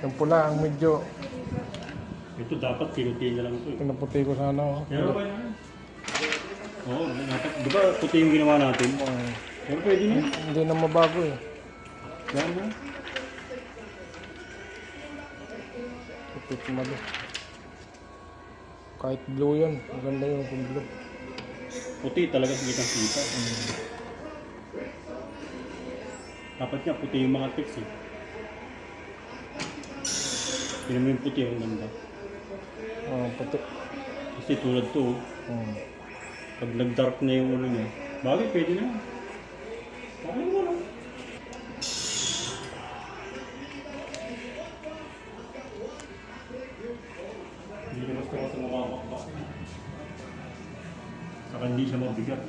Yung pula ang medyo Ito dapat pinuti na lang ito eh. pinaputi ko sana. Oh. Pero okay na. Oo, dapat. Di ba puti yung ginawa natin? Pero pwede na. Hindi na mabago eh. Yan na. Ipit malo. Kahit blue yun, maganda yung kung blue. Puti talaga sa gitang kita. Dapat nga puti yung mga text eh. Hindi mo yung puti ang ganda. Puti. Kasi tulad to, pag nag-dark na yung ulo niya, bagay pwede na. Okay mo lang. Hindi ko gusto kasi makamakbak. Saka hindi siya mabigat.